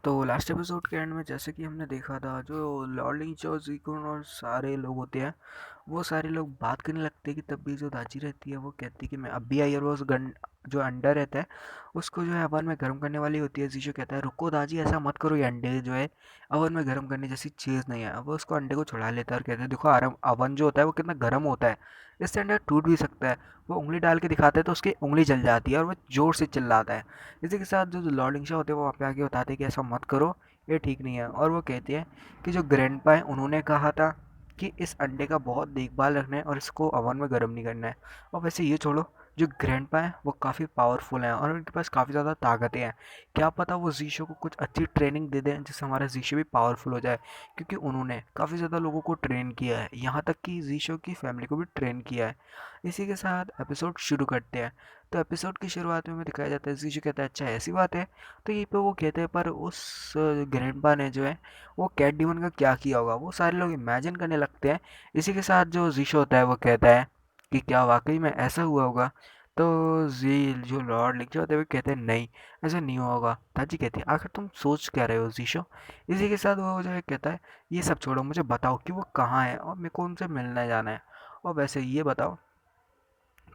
तो last episode के and में जैसे कि हमने देखा था, जो लॉर्डिंग चो जीकोन और सारे लोग होते हैं, वो सारे लोग बात करने लगते हैं कि तब भी जो दाजी रहती है वो कहती है कि मैं अब भी आई, और वो उस गन जो अंडा रहता है उसको जो है अवन में गर्म करने वाली होती है। जीशो कहता है रुको दाजी, ऐसा मत करो, ये अंडे जो है अवन में गर्म करने जैसी चीज़ नहीं है। अब वो उसको अंडे को छुड़ा लेता है और कहता है देखो अवन जो होता है वो कितना गर्म होता है, इससे अंडा टूट भी सकता है। वो उंगली डाल के दिखाता है तो उसकी उंगली जल जाती है और वो जोर से चिल्लाता है। इसी के साथ जो लॉर्ड लिंशा होते हैं वो वहाँ पे आके बताते हैं कि ऐसा मत करो, ये ठीक नहीं है। और वो कहते हैं कि जो ग्रैंडपा है उन्होंने कहा था कि इस अंडे का बहुत देखभाल रखना है और इसको ओवन में गर्म नहीं करना है। और वैसे ये छोड़ो, जो ग्रैंडपा है वो काफ़ी पावरफुल हैं और उनके पास काफ़ी ज़्यादा ताकतें हैं। क्या पता वो जीशो को कुछ अच्छी ट्रेनिंग दे दें जिससे हमारा जीशो भी पावरफुल हो जाए, क्योंकि उन्होंने काफ़ी ज़्यादा लोगों को ट्रेन किया है, यहाँ तक कि जीशो की फैमिली को भी ट्रेन किया है। इसी के साथ एपिसोड शुरू करते हैं। तो एपिसोड की शुरुआत में हमें दिखाया जाता है, जीशो कहता है अच्छा ऐसी बात है। तो यहीं पे वो कहते हैं पर उस ग्रैंडपा ने जो है वो कैट डीमन का क्या किया होगा, वो सारे लोग इमेजिन करने लगते हैं। इसी के साथ जो जीशो होता है वो कहता है कि क्या वाकई में ऐसा हुआ होगा। तो जी जो लॉर्ड लिंचो होते हैं वो कहते हैं नहीं, ऐसा नहीं हुआ होगा। ताजी कहती है आखिर तुम सोच क्या रहे हो जीशो। इसी के साथ वो जो है कहता है ये सब छोड़ो, मुझे बताओ कि वो कहाँ है और मेरे को उनसे मिलने जाना है। और वैसे ये बताओ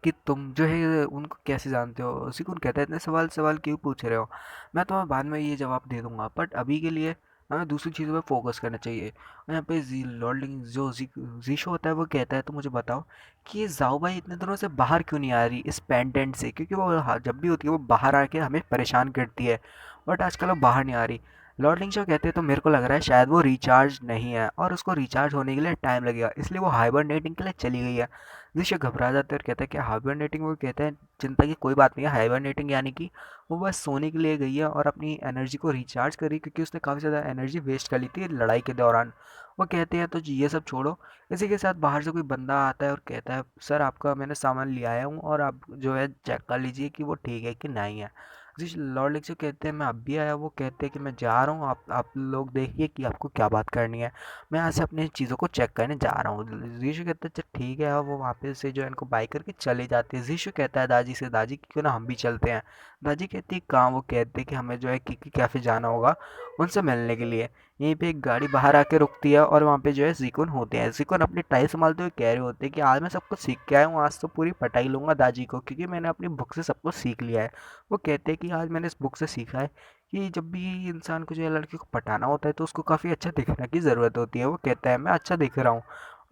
कि तुम जो है उनको कैसे जानते हो। उसी को कहता है इतने सवाल सवाल क्यों पूछ रहे हो, मैं तुम्हें बाद में ये जवाब दे दूंगा, बट अभी के लिए हमें दूसरी चीज़ों पे फोकस करना चाहिए। और यहाँ पे लॉर्डिंग जो जीशो होता है वो कहता है तो मुझे बताओ कि ये जाओ भाई इतने दिनों से बाहर क्यों नहीं आ रही इस पेंडेंट से, क्योंकि वो जब भी होती है वो बाहर आके हमें परेशान करती है, बट आजकल वो बाहर नहीं आ रही। लॉर्ड लिंक्शो कहते हैं तो मेरे को लग रहा है शायद वो रिचार्ज नहीं है और उसको रिचार्ज होने के लिए टाइम लगेगा, इसलिए वो हाइबरनेटिंग के लिए चली गई है। ऋषि घबरा जाता है और कहता है कि हाइबरनेटिंग, वो कहते हैं चिंता की कोई बात नहीं है, हाइबरनेटिंग यानी कि वो बस सोने के लिए गई है और अपनी एनर्जी को रिचार्ज करी, क्योंकि उसने काफ़ी ज़्यादा एनर्जी वेस्ट कर ली थी लड़ाई के दौरान। वो कहते हैं तो ये सब छोड़ो। इसी के साथ बाहर से कोई बंदा आता है और कहता है सर आपका मैंने सामान ले आया हूँ और आप जो है चेक कर लीजिए कि वो ठीक है कि नहीं है। जी लॉर्ड लेक्चर कहते हैं मैं अब भी आया, वो कहते हैं कि मैं जा रहा हूँ, आप लोग देखिए कि आपको क्या बात करनी है, मैं यहाँ से अपनी चीज़ों को चेक करने जा रहा हूँ। जीशु कहता है अच्छा ठीक है, और वो वहाँ पे से जो है इनको बाई करके चले जाते हैं। जीशु कहता है दादी से दादी क्यों ना हम भी चलते हैं। दादी कहती है कहाँ, वो कहते हैं कि हमें जो है किकी कैफ़े जाना होगा उनसे मिलने के लिए। यहीं पे एक गाड़ी बाहर आके रुकती है और वहाँ पे जो है जीकुन होते हैं। जीकुन अपनी टाई संभालते हुए कह रहे होते हैं कि आज मैं सब कुछ सीख के आया हूँ, आज तो पूरी पटाई लूँगा दादी को, क्योंकि मैंने अपनी बुक से सब कुछ सीख लिया है। वो कहते हैं कि आज मैंने इस बुक से सीखा है कि जब भी इंसान को जो है लड़की को पटाना होता है तो उसको काफ़ी अच्छा दिखने की ज़रूरत होती है। वो कहता है मैं अच्छा दिख रहा हूँ,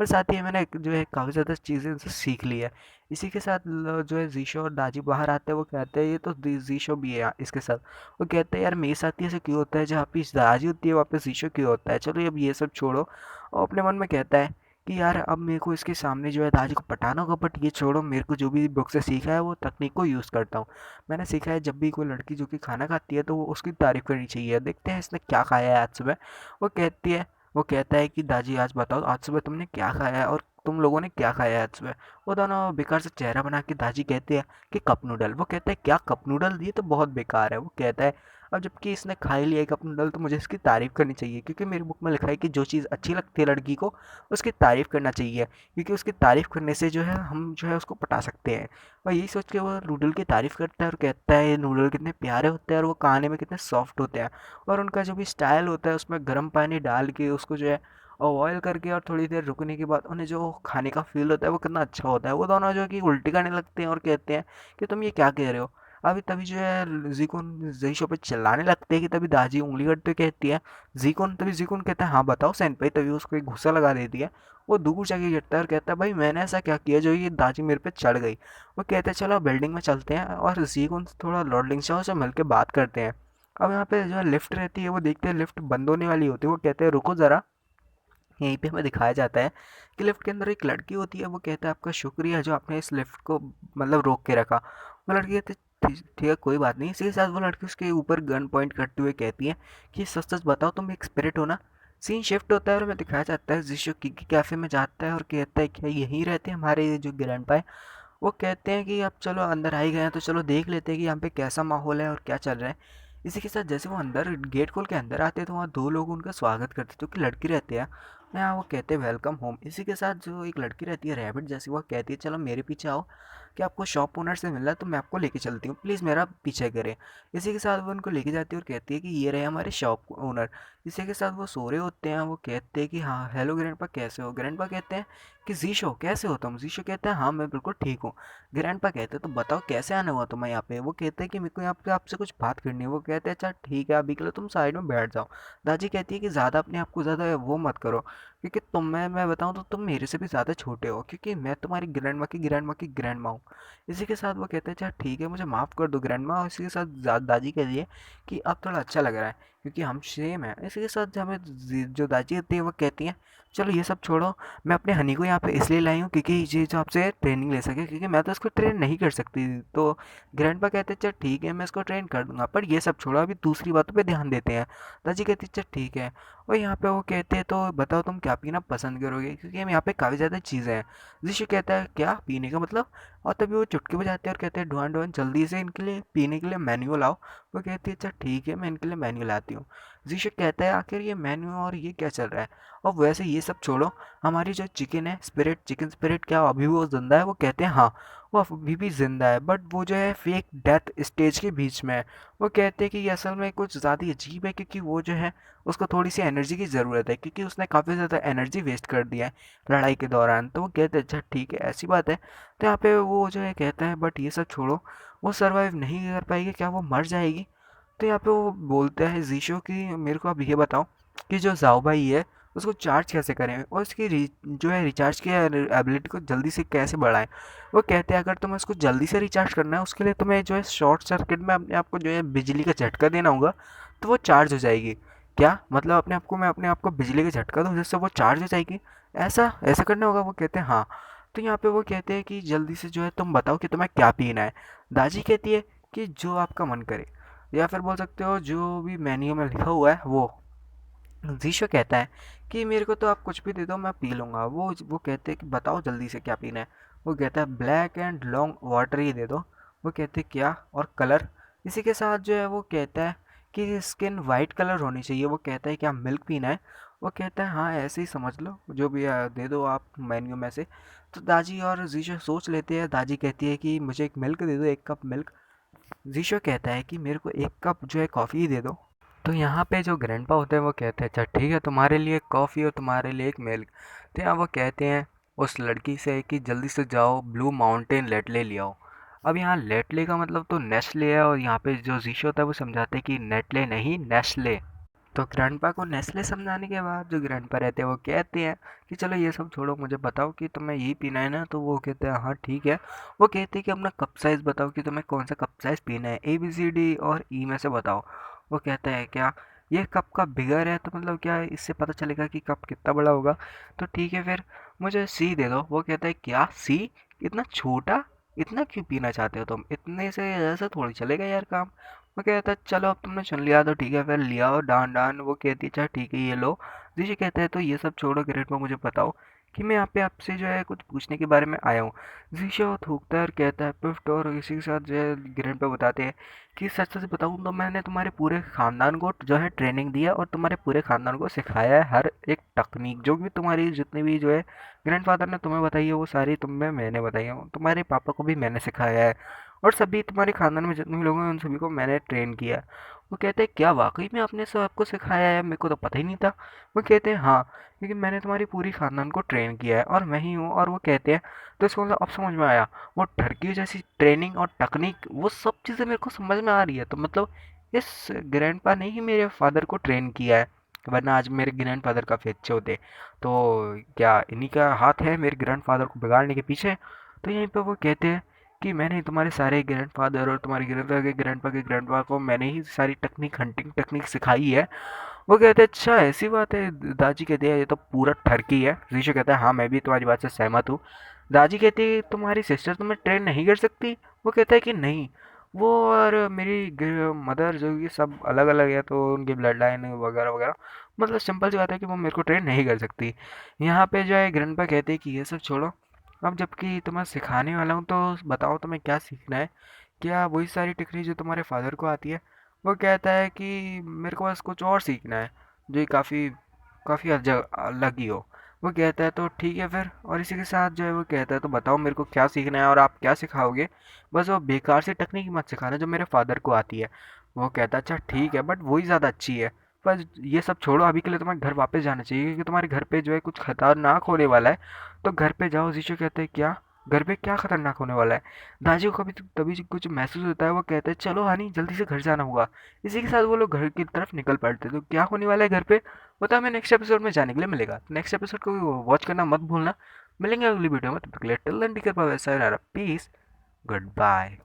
और साथ ही मैंने जो है काफ़ी ज़्यादा चीज़ें इनसे सीख ली है। इसी के साथ जो है जीशो और दाजी बाहर आते हैं। वो कहते हैं ये तो जीशो भी है यहाँ इसके साथ। वो कहते हैं यार मेरे साथ ही ऐसे क्यों होता है, जहाँ पे दाजी होती है वहाँ पे जीशो क्यों होता है। चलो अब ये सब छोड़ो। और अपने मन में कहता है कि यार अब मेरे को इसके सामने जो है दादी को पटाना होगा, बट ये छोड़ो, मेरे को जो भी बुक से सीखा है वो तकनीक को यूज़ करता हूँ। मैंने सीखा है जब भी कोई लड़की जो कि खाना खाती है तो वो उसकी तारीफ करनी चाहिए। देखते हैं इसने क्या खाया है आज सुबह। वो कहती है वो कहता है कि दादी आज बताओ आज सुबह तुमने क्या खाया है और तुम लोगों ने क्या खाया है आज सुबह। वो दोनों बेकार से चेहरा बना के दादी कहती है कि कप नूडल। वो कहता है क्या कप नूडल, ये तो बहुत बेकार है। वो कहता है अब जबकि इसने खा ही लिया है कप नूडल तो मुझे इसकी तारीफ करनी चाहिए, क्योंकि मेरी बुक में लिखा है कि जो चीज़ अच्छी लगती है लड़की को उसकी तारीफ करना चाहिए, क्योंकि उसकी तारीफ करने से जो है हम जो है उसको पटा सकते हैं। और यही सोच के वो नूडल की तारीफ करता है और कहता है ये नूडल कितने प्यारे होते हैं और वो खाने में कितने सॉफ्ट होते हैं, और उनका जो भी स्टाइल होता है उसमें गर्म पानी डाल के उसको जो है बॉयल करके और थोड़ी देर रुकने के बाद उन्हें जो खाने का फील होता है वो कितना अच्छा होता है। वो दोनों जो है कि उल्टी करने लगते हैं और कहते हैं कि तुम ये क्या कह रहे हो। अभी तभी जो है जीकोन जीशो पे चिल्लाने लगते हैं कि तभी दाजी उंगली करते हुए कहती है जीकोन। तभी जीकोन कहता है हाँ बताओ सेनपाई। तभी उसको एक घुसा लगा देती है। वो दूर जाके गिरता है और कहता है भाई मैंने ऐसा क्या किया जो ये दाजी मेरे पे चढ़ गई। वो कहते हैं चलो बिल्डिंग में चलते हैं और जीकोन से थोड़ा लॉर्ड लिंक्सहाउ से मिल के बात करते हैं। अब यहाँ पे जो है लिफ्ट रहती है, वो देखते हैं लिफ्ट बंद होने वाली होती है। वो कहते हैं रुको ज़रा। यहीं पे हमें दिखाया जाता है कि लिफ्ट के अंदर एक लड़की होती है। वो कहता है आपका शुक्रिया जो आपने इस लिफ्ट को मतलब रोक के रखा। वो लड़की कहती है ठीक है कोई बात नहीं। इसी के साथ वो लड़की उसके ऊपर गन पॉइंट करते हुए कहती है कि सच सच बताओ तुम एक स्पिरिट हो ना। सीन शिफ्ट होता है और हमें दिखाया जाता है जिशो किकी कैफ़े में जाता है और कहता है क्या यहीं रहते हैं हमारे ये जो ग्रैंडपा है। वो कहते हैं कि अब चलो अंदर आ ही गए हैं तो चलो देख लेते हैं कि यहाँ पे कैसा माहौल है और क्या चल रहा है। इसी के साथ जैसे वो अंदर गेट खोल के अंदर आते हैं तो वहाँ दो लोग उनका स्वागत करते हैं जो कि लड़की रहते हैं। यहाँ वो कहते हैं वेलकम होम। इसी के साथ जो एक लड़की रहती है रैबिट जैसी, वो कहती है चलो मेरे पीछे आओ, कि आपको शॉप ओनर से मिलना है तो मैं आपको लेके चलती हूँ, प्लीज़ मेरा पीछे करें। इसी के साथ वो उनको लेके जाती है और कहती है कि ये रहे हमारे शॉप ओनर। इसी के साथ वो सो रहे होते हैं। वो कहते हैं कि हाँ हेलो ग्रैंडपा कैसे हो। ग्रैंडपा कहते हैं कि जीशो कैसे हो तुम। जीशो कहते हैं हाँ मैं बिल्कुल ठीक हूँ। ग्रैंडपा कहते हैं तो बताओ कैसे आना हुआ तुम्हें यहाँ पे। वो कहते हैं कि मेरे को यहाँ पे आपसे कुछ बात करनी है। वो कहते हैं अच्छा ठीक है अभी के लिए तुम साइड में बैठ जाओ। दादी कहती है कि ज़्यादा अपने आप को ज़्यादा वो मत करो, क्योंकि मैं बताऊँ तो तुम मेरे से भी ज़्यादा छोटे हो, क्योंकि मैं तुम्हारी ग्रैंड माँ की ग्रैंड माँ हूँ। इसी के साथ वो कहते हैं अच्छा ठीक है मुझे माफ़ कर दो ग्रैंड माँ। और इसी के साथ दादी कहती है कि अब थोड़ा अच्छा लग रहा है क्योंकि हम सेम है। इसी के साथ हमें जो दादी होती है वो कहती हैं चलो ये सब छोड़ो, मैं अपने हनी को यहाँ पे इसलिए लाई हूँ क्योंकि ये जो आपसे ट्रेनिंग ले सके, क्योंकि मैं तो इसको ट्रेन नहीं कर सकती। तो ग्रैंड कहते हैं चल ठीक है मैं इसको ट्रेन कर दूंगा, पर ये सब छोड़ो अभी दूसरी बातों पे ध्यान देते हैं। दादी कहती है चल ठीक है। और यहाँ पे वो कहते हैं तो बताओ तुम क्या पीना पसंद करोगे, क्योंकि हम यहाँ पे काफ़ी ज़्यादा चीज़ें हैं। जिशु कहता है क्या पीने का मतलब। और तभी वो चुटकी बजाते हैं और कहते हैं ढुआन ढुआन जल्दी से इनके लिए पीने के लिए मेन्यू लाओ। वो कहती है अच्छा ठीक है मैं इनके लिए मेन्यू लाती हूँ। जिशु कहता है आखिर ये मेन्यू और ये क्या चल रहा है। और वैसे ये सब छोड़ो, हमारी जो चिकन है स्पिरिट, चिकन स्पिरिट क्या अभी भी वो जिंदा है। वो कहते हैं हाँ वो अभी भी जिंदा है, बट वो जो है फेक डेथ स्टेज के बीच में है। वो कहते हैं कि ये असल में कुछ ज़्यादा अजीब है, क्योंकि वो जो है उसको थोड़ी सी एनर्जी की ज़रूरत है, क्योंकि उसने काफ़ी ज़्यादा एनर्जी वेस्ट कर दिया है लड़ाई के दौरान। तो वो कहते हैं अच्छा ठीक है ऐसी बात है। तो यहाँ पे वो जो है कहता है बट ये सब छोड़ो, वो सरवाइव नहीं कर पाएगी, क्या वो मर जाएगी। तो यहाँ पे वो बोलता है जीशो कि मेरे को अब ये बताओ कि जो जाओ भाई है उसको चार्ज कैसे करें और उसकी जो है रिचार्ज की एबिलिटी को जल्दी से कैसे बढ़ाएं। वो कहते हैं अगर तुम्हें उसको जल्दी से रिचार्ज करना है उसके लिए तुम्हें जो है शॉर्ट सर्किट में अपने आप को जो है बिजली का झटका देना होगा, तो वो चार्ज हो जाएगी। क्या मतलब अपने आप को मैं अपने आप को बिजली का झटका दूँ जिससे वो चार्ज हो जाएगी, ऐसा ऐसा करना होगा। वो कहते हैं हाँ। तो यहाँ पे वो कहते हैं कि जल्दी से जो है तुम बताओ कि तुम्हें क्या पीना है। दाजी कहती है कि जो आपका मन करे, या फिर बोल सकते हो जो भी मेन्यू में लिखा हुआ है वो। जीशो कहता है कि मेरे को तो आप कुछ भी दे दो मैं पी लूँगा। वो कहते हैं कि बताओ जल्दी से क्या पीना है। वो कहता है ब्लैक एंड लॉन्ग वाटर ही दे दो। वो कहते हैं क्या और कलर। इसी के साथ जो है वो कहता है कि स्किन वाइट कलर होनी चाहिए। वो कहता है क्या मिल्क पीना है। वो कहता है हाँ ऐसे ही समझ लो जो भी दे दो आप मेन्यू में से। तो दाजी और जीशो सोच लेते हैं। दाजी कहती है कि मुझे एक मिल्क दे दो, एक कप मिल्क। जीशो कहता है कि मेरे को एक कप जो है कॉफ़ी ही दे दो। तो यहाँ पे जो ग्रैंडपा होते हैं वो कहते हैं अच्छा ठीक है तुम्हारे लिए कॉफ़ी और तुम्हारे लिए एक मिल्क। तो यहाँ वो कहते हैं उस लड़की से कि जल्दी से जाओ ब्लू माउंटेन लेटले ले आओ। अब यहाँ लेटले का मतलब तो नेस्ले है, और यहाँ पे जो जीशो होता है वो समझाते हैं कि नेटले नहीं नेस्ले। तो ग्रैंडपा को नेस्ले समझाने के बाद जो ग्रैंडपा रहते हैं वो कहते हैं कि चलो ये सब छोड़ो मुझे बताओ कि तुम्हें यही पीना है ना। तो वो कहते हैं हाँ ठीक है। वो कहते हैं कि अपना कप साइज़ बताओ कि तुम्हें कौन सा कप साइज़ पीना है, ए बी सी डी और ई में से बताओ। वो कहता है क्या ये कप का बिगर है तो मतलब क्या इससे पता चलेगा कि कप कितना बड़ा होगा। तो ठीक है फिर मुझे सी दे दो। वो कहता है क्या सी, इतना छोटा, इतना क्यों पीना चाहते हो तुम, इतने से ऐसा थोड़ी चलेगा यार काम। वो कहता है चलो अब तुमने चुन लिया तो ठीक है फिर लिया आओ डान डान। वो कहती है अच्छा ठीक है ये लो। जी कहता है तो ये सब छोड़ो ग्रेट में मुझे बताओ कि मैं यहाँ पे आपसे जो है कुछ पूछने के बारे में आया हूँ। जीशो थूकता है और कहता है पिफ्ट। और इसी के साथ जो है ग्रेट पे बताते हैं कि सच सच बताऊँ तो मैंने तुम्हारे पूरे खानदान को जो है ट्रेनिंग दिया और तुम्हारे पूरे खानदान को सिखाया है हर एक टेक्निक जो भी तुम्हारी जितनी भी जो है ग्रैंडफादर ने तुम्हें बताई है वो सारी तुम्हें मैंने बताई है। तुम्हारे पापा को भी मैंने सिखाया है और सभी तुम्हारे खानदान में जितने भी लोग हैं उन सभी को मैंने ट्रेन किया। वो कहते हैं क्या वाकई में आपने सब आपको सिखाया है, मेरे को तो पता ही नहीं था। वो कहते हैं हाँ क्योंकि मैंने तुम्हारी पूरी खानदान को ट्रेन किया है और मैं ही हूँ। और वो कहते हैं तो इसको मतलब अब समझ में आया, वो टर्की जैसी ट्रेनिंग और टेक्निक वो सब चीज़ें मेरे को समझ में आ रही है। तो मतलब इस ग्रैंडपा ने ही मेरे फादर को ट्रेन किया है, वरना आज मेरे ग्रैंडफादर काफ़ी अच्छे होते। तो क्या इन्हीं का हाथ है मेरे ग्रैंडफादर को बिगाड़ने के पीछे। तो यहीं पे वो कहते हैं कि मैंने तुम्हारे सारे ग्रैंडफादर और तुम्हारे ग्रैंडपा के ग्रैंडपा को मैंने ही सारी टेक्निक हंटिंग टेक्निक सिखाई है। वो कहते हैं अच्छा ऐसी बात है। दादी कहती है ये तो पूरा ठरकी है। ऋषि कहता है हाँ मैं भी तुम्हारी बात से सहमत हूँ। दादी कहती है तुम्हारी सिस्टर तुम्हें ट्रेन नहीं कर सकती। वो कहता है कि नहीं, वो और मेरी मदर जो ये सब अलग अलग है तो उनकी ब्लड लाइन वगैरह वगैरह, मतलब सिंपल सी बात है कि वो मेरे को ट्रेन नहीं कर सकती। यहाँ पे जो है ग्रैंडपा कहते हैं कि ये सब छोड़ो, अब जबकि तुम्हें सिखाने वाला हूँ तो बताओ तुम्हें क्या सीखना है। क्या वही सारी टेक्निक जो तुम्हारे फादर को आती है। वो कहता है कि मेरे को बस कुछ और सीखना है जो काफ़ी काफ़ी अलग ही हो। वो कहता है तो ठीक है फिर, और इसी के साथ जो है वो कहता है तो बताओ मेरे को क्या सीखना है और आप क्या सिखाओगे। बस वो बेकार से टेक्निक मत सिखाना जो मेरे फादर को आती है। वो कहता है अच्छा ठीक है, बट वही ज़्यादा अच्छी है। बस ये सब छोड़ो, अभी के लिए तुम्हें घर वापस जाना चाहिए क्योंकि तुम्हारे घर पे जो है कुछ खतरनाक होने वाला है। तो घर पे जाओ। जीशो कहते हैं क्या, घर पे क्या खतरनाक होने वाला है। दाजी को कभी तभी कुछ महसूस होता है, वो कहते हैं चलो हनी जल्दी से घर जाना होगा। इसी के साथ वो लोग घर की तरफ निकल पड़ते हैं। तो क्या होने वाला है घर पे, वो तो हमें नेक्स्ट एपिसोड में जाने के लिए मिलेगा। नेक्स्ट एपिसोड को वॉच करना मत भूलना। मिलेंगे अगली वीडियो में, तब तक के लिए till then take care, bye bye, sayonara, peace, good bye.